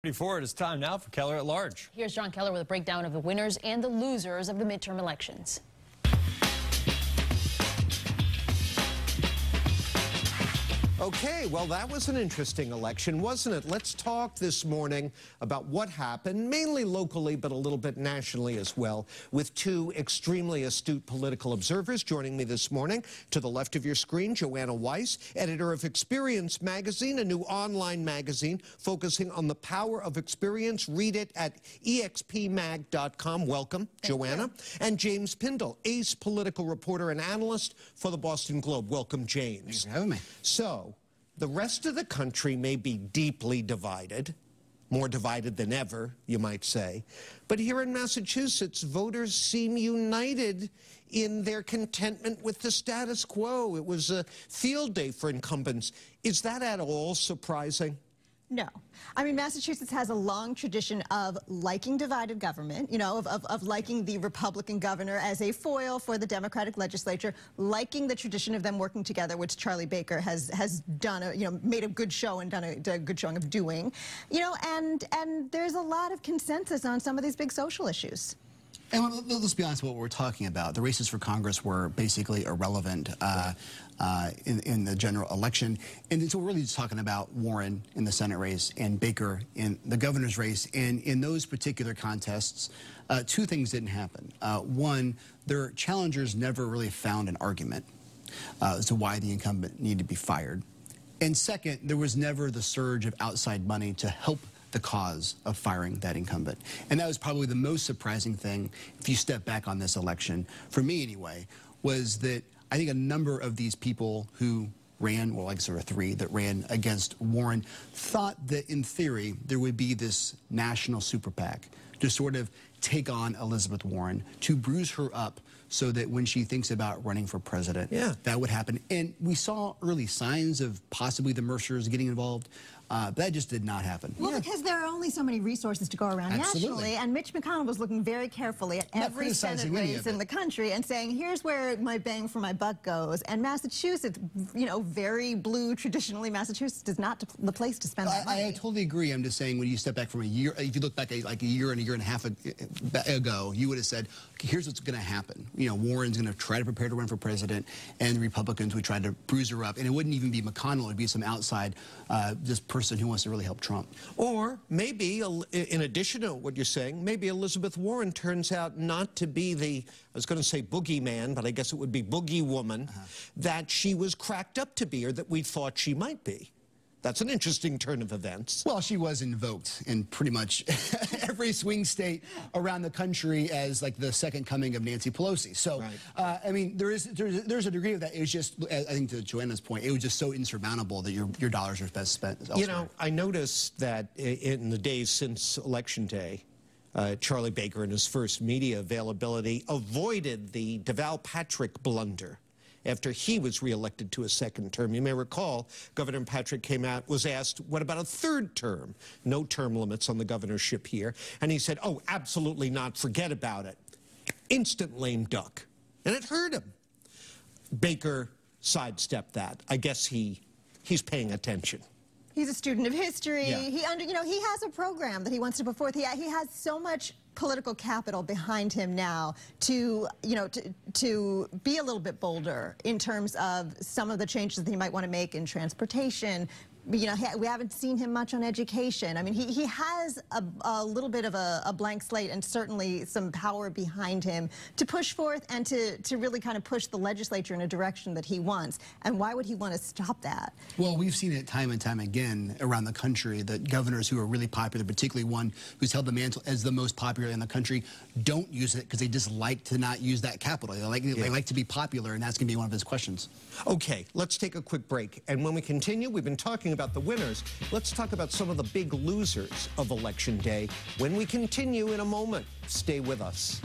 It is time now for Keller at Large. Here's Jon Keller with a breakdown of the winners and the losers of the midterm elections. Okay, well, that was an interesting election, wasn't it? Let's talk this morning about what happened, mainly locally, but a little bit nationally as well, with two extremely astute political observers joining me this morning. To the left of your screen, Joanna Weiss, editor of Experience Magazine, a new online magazine focusing on the power of experience. Read it at expmag.com. Welcome, Joanna. And James Pindell, ace political reporter and analyst for the Boston Globe. Welcome, James. Thanks for having me. So, the rest of the country may be deeply divided, more divided than ever, you might say. But here in Massachusetts, voters seem united in their contentment with the status quo. It was a field day for incumbents. Is that at all surprising? No. I mean, Massachusetts has a long tradition of liking divided government, of liking the Republican governor as a foil for the Democratic legislature, liking the tradition of them working together, which Charlie Baker has done, made a good show and done a good showing of doing, and there's a lot of consensus on some of these big social issues. And let's be honest about what we're talking about. The races for Congress were basically irrelevant in the general election. And so we're really just talking about Warren in the Senate race and Baker in the governor's race. And in those particular contests, two things didn't happen. One, their challengers never really found an argument as to why the incumbent needed to be fired. And second, there was never the surge of outside money to help the cause of firing that incumbent. And that was probably the most surprising thing, if you step back on this election, for me anyway, was that I think a number of these people who ran, well, like sort of three that ran against Warren, thought that in theory there would be this national super PAC to sort of take on Elizabeth Warren, to bruise her up so that when she thinks about running for president, that would happen. And we saw early signs of possibly the Mercers getting involved. But that just did not happen. Well, because there are only so many resources to go around nationally, and Mitch McConnell was looking very carefully at every Senate race in the country and saying, here's where my bang for my buck goes. And Massachusetts, very blue, traditionally, Massachusetts is not the place to spend that money. I totally agree. I'm just saying, when you step back from a year, if you look back like a year and a half ago, you would have said, here's what's going to happen. Warren's going to try to prepare to run for president, and the Republicans would try to bruise her up. And it wouldn't even be McConnell. It would be some outside, just person who wants to really help Trump. Or maybe, in addition to what you're saying, maybe Elizabeth Warren turns out not to be the, I was going to say boogeyman, but I guess it would be boogie woman, that she was cracked up to be, or that we thought she might be. That's an interesting turn of events. Well, she was invoked in pretty much every swing state around the country as like the second coming of Nancy Pelosi. So, I mean, there's a degree of that. It was just, I think to Joanna's point, it was just so insurmountable that your dollars are best spent elsewhere. I noticed that in the days since Election Day, Charlie Baker, in his first media availability, avoided the Deval Patrick blunder after he was reelected to a second term. You may recall, Governor Patrick came out, was asked, what about a third term? No term limits on the governorship here. And he said, oh, absolutely not, forget about it. Instant lame duck. And it hurt him. Baker sidestepped that. I guess he's paying attention. He's a student of history. He has a program that he wants to put forth. He has so much political capital behind him now to be a little bit bolder in terms of some of the changes that he might want to make in transportation. We haven't seen him much on education. I mean, he has a little bit of a blank slate and certainly some power behind him to push forth and to really kind of push the legislature in a direction that he wants. And why would he want to stop that? Well, we've seen it time and time again around the country that governors who are really popular, particularly one who's held the mantle as the most popular in the country, don't use it because they just like to not use that capital. They like to be popular, and that's going to be one of his questions. Okay, let's take a quick break. And when we continue, we've been talking about the winners. Let's talk about some of the big losers of Election Day when we continue in a moment. Stay with us.